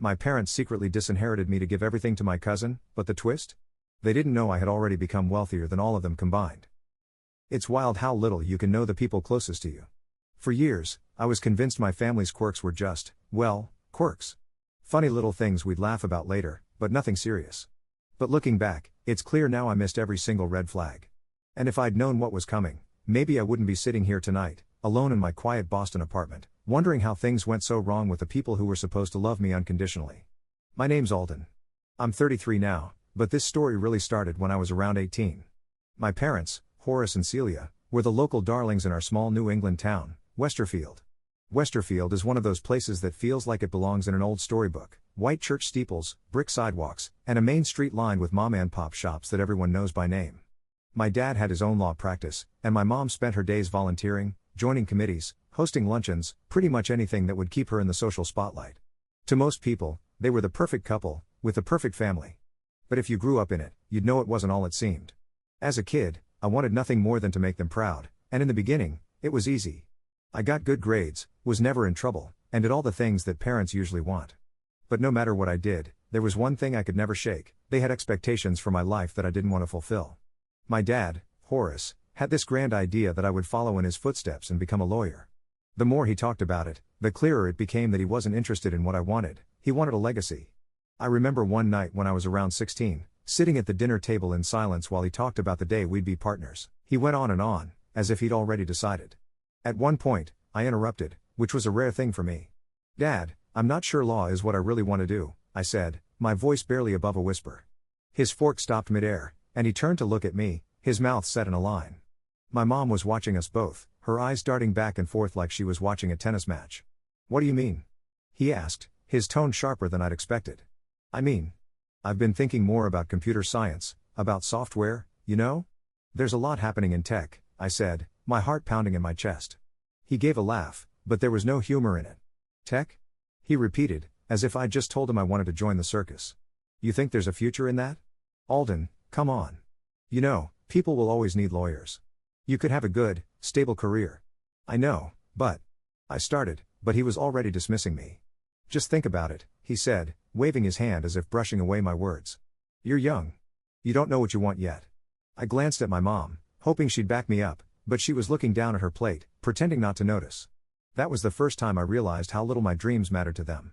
My parents secretly disinherited me to give everything to my cousin, but the twist? They didn't know I had already become wealthier than all of them combined. It's wild how little you can know the people closest to you. For years, I was convinced my family's quirks were just, well, quirks. Funny little things we'd laugh about later, but nothing serious. But looking back, it's clear now I missed every single red flag. And if I'd known what was coming, maybe I wouldn't be sitting here tonight, alone in my quiet Boston apartment, wondering how things went so wrong with the people who were supposed to love me unconditionally. My name's Alden. I'm 33 now, but this story really started when I was around 18. My parents, Horace and Celia, were the local darlings in our small New England town, Westerfield. Westerfield is one of those places that feels like it belongs in an old storybook: white church steeples, brick sidewalks, and a main street lined with mom and pop shops that everyone knows by name. My dad had his own law practice, and my mom spent her days volunteering, joining committees, hosting luncheons, pretty much anything that would keep her in the social spotlight. To most people, they were the perfect couple, with the perfect family. But if you grew up in it, you'd know it wasn't all it seemed. As a kid, I wanted nothing more than to make them proud, and in the beginning, it was easy. I got good grades, was never in trouble, and did all the things that parents usually want. But no matter what I did, there was one thing I could never shake: they had expectations for my life that I didn't want to fulfill. My dad, Horace, had this grand idea that I would follow in his footsteps and become a lawyer. The more he talked about it, the clearer it became that he wasn't interested in what I wanted. He wanted a legacy. I remember one night when I was around 16, sitting at the dinner table in silence while he talked about the day we'd be partners. He went on and on, as if he'd already decided. At one point, I interrupted, which was a rare thing for me. "Dad, I'm not sure law is what I really want to do," I said, my voice barely above a whisper. His fork stopped midair, and he turned to look at me, his mouth set in a line. My mom was watching us both, her eyes darting back and forth like she was watching a tennis match. "What do you mean?" he asked, his tone sharper than I'd expected. "I mean, I've been thinking more about computer science, about software, you know? There's a lot happening in tech," I said, my heart pounding in my chest. He gave a laugh, but there was no humor in it. "Tech?" he repeated, as if I'd just told him I wanted to join the circus. "You think there's a future in that? Alden, come on. You know, people will always need lawyers. You could have a good, stable career." "I know, but..." I started, but he was already dismissing me. "Just think about it," he said, waving his hand as if brushing away my words. "You're young. You don't know what you want yet." I glanced at my mom, hoping she'd back me up, but she was looking down at her plate, pretending not to notice. That was the first time I realized how little my dreams mattered to them.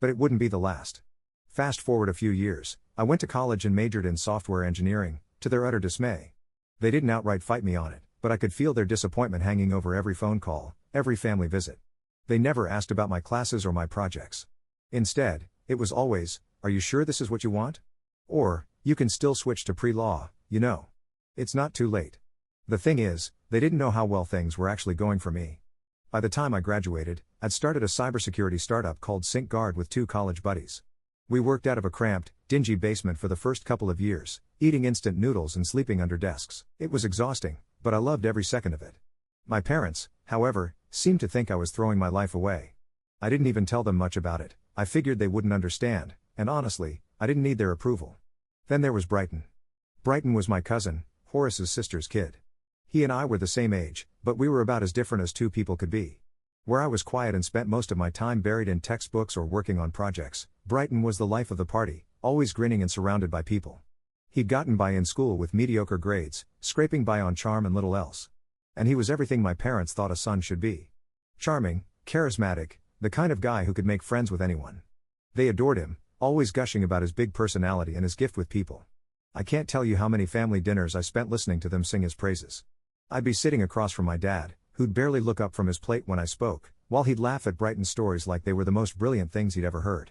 But it wouldn't be the last. Fast forward a few years, I went to college and majored in software engineering, to their utter dismay. They didn't outright fight me on it, but I could feel their disappointment hanging over every phone call, every family visit. They never asked about my classes or my projects. Instead, it was always, "Are you sure this is what you want? Or, you can still switch to pre-law, you know. It's not too late." The thing is, they didn't know how well things were actually going for me. By the time I graduated, I'd started a cybersecurity startup called SyncGuard with 2 college buddies. We worked out of a cramped, dingy basement for the first couple of years, eating instant noodles and sleeping under desks. It was exhausting, but I loved every second of it. My parents, however, seemed to think I was throwing my life away. I didn't even tell them much about it. I figured they wouldn't understand, and honestly, I didn't need their approval. Then there was Brighton. Brighton was my cousin, Horace's sister's kid. He and I were the same age, but we were about as different as two people could be. Where I was quiet and spent most of my time buried in textbooks or working on projects, Brighton was the life of the party, always grinning and surrounded by people. He'd gotten by in school with mediocre grades, scraping by on charm and little else. And he was everything my parents thought a son should be. Charming, charismatic, the kind of guy who could make friends with anyone. They adored him, always gushing about his big personality and his gift with people. I can't tell you how many family dinners I spent listening to them sing his praises. I'd be sitting across from my dad, who'd barely look up from his plate when I spoke, while he'd laugh at Brighton's stories like they were the most brilliant things he'd ever heard.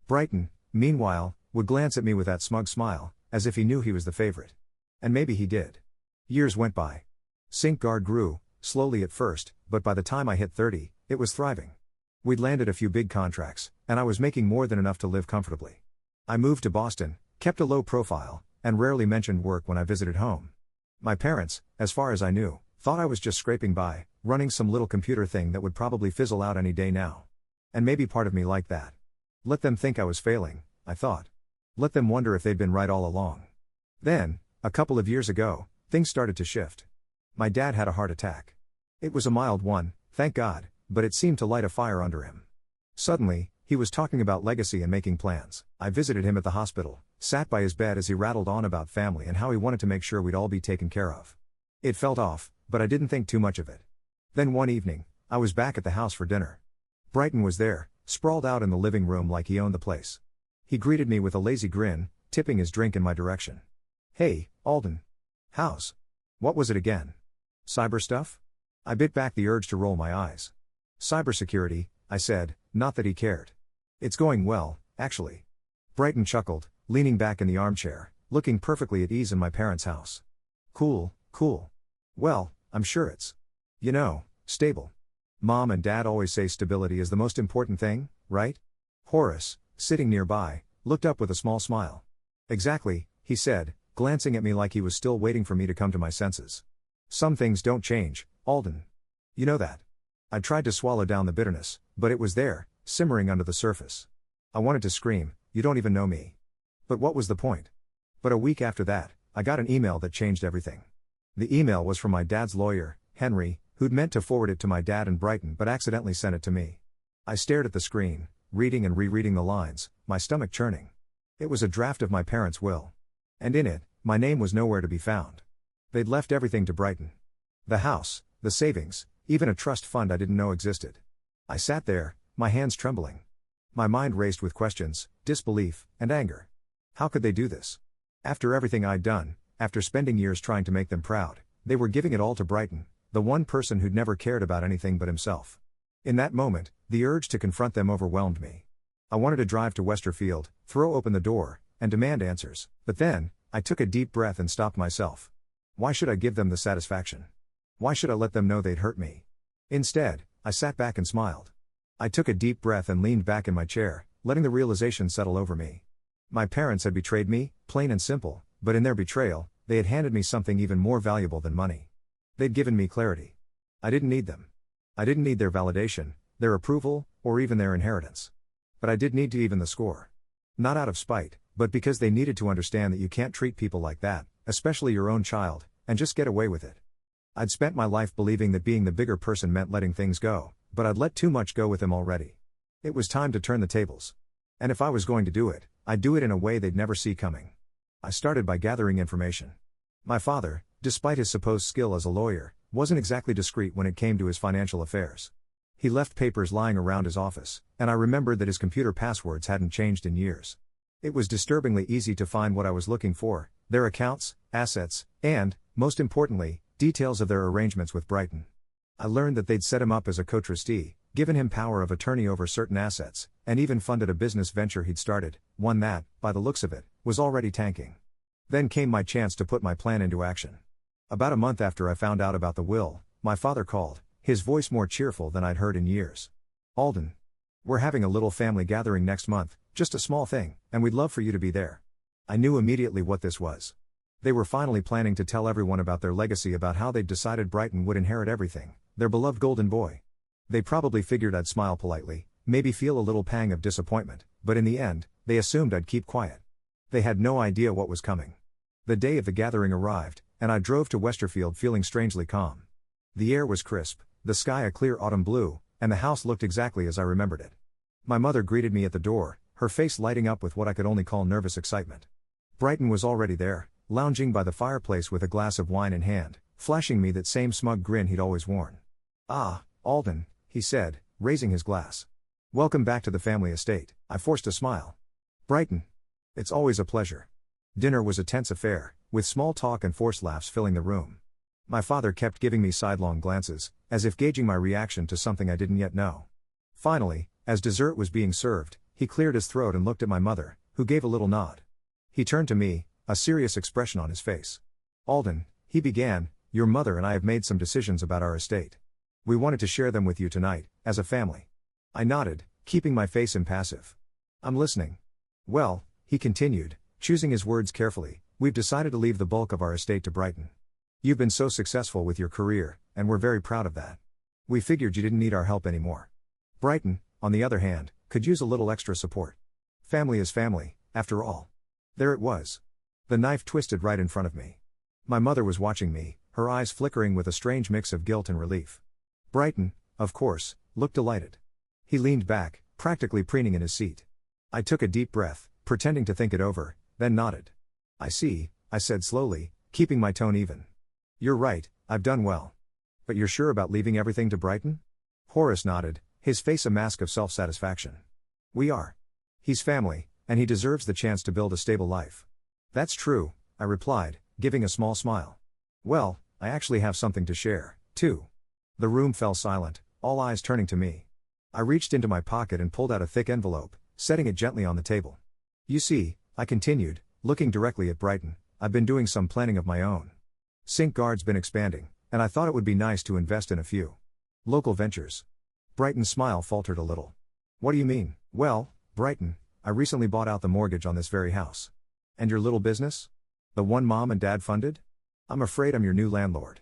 Brighton, meanwhile, would glance at me with that smug smile, as if he knew he was the favorite. And maybe he did. Years went by. SyncGuard grew, slowly at first, but by the time I hit 30, it was thriving. We'd landed a few big contracts, and I was making more than enough to live comfortably. I moved to Boston, kept a low profile, and rarely mentioned work when I visited home. My parents, as far as I knew, thought I was just scraping by, running some little computer thing that would probably fizzle out any day now. And maybe part of me liked that. Let them think I was failing, I thought. Let them wonder if they'd been right all along. Then, a couple of years ago, things started to shift. My dad had a heart attack. It was a mild one, thank God, but it seemed to light a fire under him. Suddenly, He was talking about legacy and making plans. I visited him at the hospital, sat by his bed as he rattled on about family and how he wanted to make sure we'd all be taken care of. It felt off, but I didn't think too much of it. Then one evening, I was back at the house for dinner. Brighton was there, sprawled out in the living room like he owned the place. He greeted me with a lazy grin, tipping his drink in my direction. "Hey, Alden. How's? What was it again? Cyber stuff?" I bit back the urge to roll my eyes. "Cybersecurity," I said, not that he cared. "It's going well, actually." Brighton chuckled, leaning back in the armchair, looking perfectly at ease in my parents' house. Cool. Well, I'm sure it's, stable. Mom and Dad always say stability is the most important thing, right? Horace, sitting nearby, looked up with a small smile. "Exactly," he said, glancing at me like he was still waiting for me to come to my senses. "Some things don't change, Alden. You know that." I tried to swallow down the bitterness, but it was there, simmering under the surface. I wanted to scream, "You don't even know me." But what was the point? But a week after that, I got an email that changed everything. The email was from my dad's lawyer, Henry, who'd meant to forward it to my dad and Brighton but accidentally sent it to me. I stared at the screen, reading and rereading the lines, my stomach churning. It was a draft of my parents' will. And in it, my name was nowhere to be found. They'd left everything to Brighton. The house, the savings, even a trust fund I didn't know existed. I sat there, my hands trembling. My mind raced with questions, disbelief, and anger. How could they do this? After everything I'd done, after spending years trying to make them proud, they were giving it all to Brighton, the one person who'd never cared about anything but himself. In that moment, the urge to confront them overwhelmed me. I wanted to drive to Westerfield, throw open the door, and demand answers, but then, I took a deep breath and stopped myself. Why should I give them the satisfaction? Why should I let them know they'd hurt me? Instead, I sat back and smiled. I took a deep breath and leaned back in my chair, letting the realization settle over me. My parents had betrayed me, plain and simple, but in their betrayal, they had handed me something even more valuable than money. They'd given me clarity. I didn't need them. I didn't need their validation, their approval, or even their inheritance. But I did need to even the score. Not out of spite, but because they needed to understand that you can't treat people like that, especially your own child, and just get away with it. I'd spent my life believing that being the bigger person meant letting things go, but I'd let too much go with them already. It was time to turn the tables. And if I was going to do it, I'd do it in a way they'd never see coming. I started by gathering information. My father, despite his supposed skill as a lawyer, wasn't exactly discreet when it came to his financial affairs. He left papers lying around his office, and I remembered that his computer passwords hadn't changed in years. It was disturbingly easy to find what I was looking for: their accounts, assets, and, most importantly, details of their arrangements with Brighton. I learned that they'd set him up as a co-trustee, given him power of attorney over certain assets, and even funded a business venture he'd started, one that, by the looks of it, was already tanking. Then came my chance to put my plan into action. About a month after I found out about the will, my father called, his voice more cheerful than I'd heard in years. "Alden, we're having a little family gathering next month, just a small thing, and we'd love for you to be there." I knew immediately what this was. They were finally planning to tell everyone about their legacy, about how they'd decided Brighton would inherit everything, their beloved golden boy. They probably figured I'd smile politely, maybe feel a little pang of disappointment, but in the end, they assumed I'd keep quiet. They had no idea what was coming. The day of the gathering arrived, and I drove to Westerfield feeling strangely calm. The air was crisp, the sky a clear autumn blue, and the house looked exactly as I remembered it. My mother greeted me at the door, her face lighting up with what I could only call nervous excitement. Brighton was already there, lounging by the fireplace with a glass of wine in hand, flashing me that same smug grin he'd always worn. "Ah, Alden," he said, raising his glass. "Welcome back to the family estate." I forced a smile. "Brighton. It's always a pleasure." Dinner was a tense affair, with small talk and forced laughs filling the room. My father kept giving me sidelong glances, as if gauging my reaction to something I didn't yet know. Finally, as dessert was being served, he cleared his throat and looked at my mother, who gave a little nod. He turned to me, a serious expression on his face. "Alden," he began, "your mother and I have made some decisions about our estate. We wanted to share them with you tonight, as a family." I nodded, keeping my face impassive. "I'm listening." "Well," he continued, choosing his words carefully, "we've decided to leave the bulk of our estate to Brighton. You've been so successful with your career, and we're very proud of that. We figured you didn't need our help anymore. Brighton, on the other hand, could use a little extra support. Family is family, after all." There it was. The knife twisted right in front of me. My mother was watching me, her eyes flickering with a strange mix of guilt and relief. Brighton, of course, looked delighted. He leaned back, practically preening in his seat. I took a deep breath, pretending to think it over, then nodded. I see, I said slowly, keeping my tone even. You're right, I've done well. But you're sure about leaving everything to Brighton? Horace nodded, his face a mask of self-satisfaction. We are. He's family, and he deserves the chance to build a stable life. That's true, I replied, giving a small smile. Well, I actually have something to share, too. The room fell silent, all eyes turning to me. I reached into my pocket and pulled out a thick envelope, setting it gently on the table. You see, I continued, looking directly at Brighton, I've been doing some planning of my own. Sink Guard's been expanding, and I thought it would be nice to invest in a few local ventures. Brighton's smile faltered a little. What do you mean? Well, Brighton, I recently bought out the mortgage on this very house. And your little business? The one Mom and Dad funded? I'm afraid I'm your new landlord.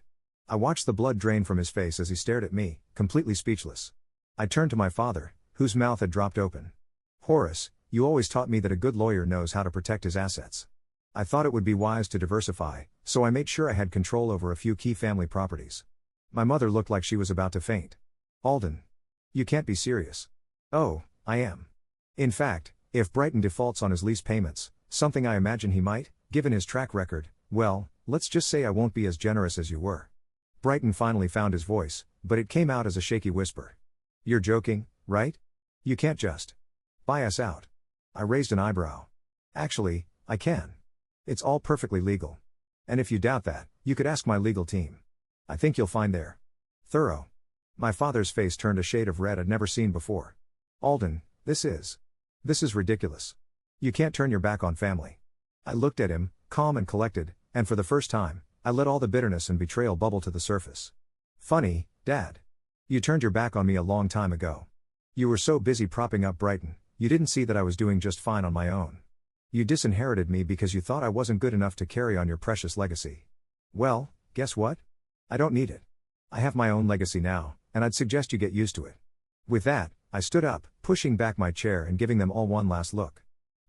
I watched the blood drain from his face as he stared at me, completely speechless. I turned to my father, whose mouth had dropped open. Horace, you always taught me that a good lawyer knows how to protect his assets. I thought it would be wise to diversify, so I made sure I had control over a few key family properties. My mother looked like she was about to faint. Alden. You can't be serious. Oh, I am. In fact, if Brighton defaults on his lease payments, something I imagine he might, given his track record, well, let's just say I won't be as generous as you were. Brighton finally found his voice, but it came out as a shaky whisper. You're joking, right? You can't just buy us out. I raised an eyebrow. Actually, I can. It's all perfectly legal. And if you doubt that, you could ask my legal team. I think you'll find they're thorough. My father's face turned a shade of red I'd never seen before. Alden, this is ridiculous. You can't turn your back on family. I looked at him, calm and collected, and for the first time, I let all the bitterness and betrayal bubble to the surface. Funny, Dad. You turned your back on me a long time ago. You were so busy propping up Brighton, you didn't see that I was doing just fine on my own. You disinherited me because you thought I wasn't good enough to carry on your precious legacy. Well, guess what? I don't need it. I have my own legacy now, and I'd suggest you get used to it. With that, I stood up, pushing back my chair and giving them all one last look.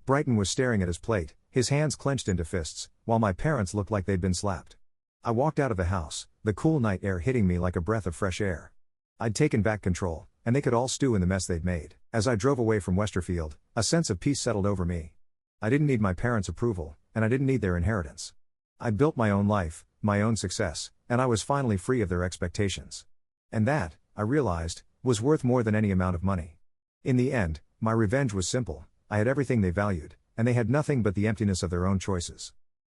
Brighton was staring at his plate, his hands clenched into fists, while my parents looked like they'd been slapped. I walked out of the house, the cool night air hitting me like a breath of fresh air. I'd taken back control, and they could all stew in the mess they'd made. As I drove away from Westerfield, a sense of peace settled over me. I didn't need my parents' approval, and I didn't need their inheritance. I'd built my own life, my own success, and I was finally free of their expectations. And that, I realized, was worth more than any amount of money. In the end, my revenge was simple. I had everything they valued, and they had nothing but the emptiness of their own choices.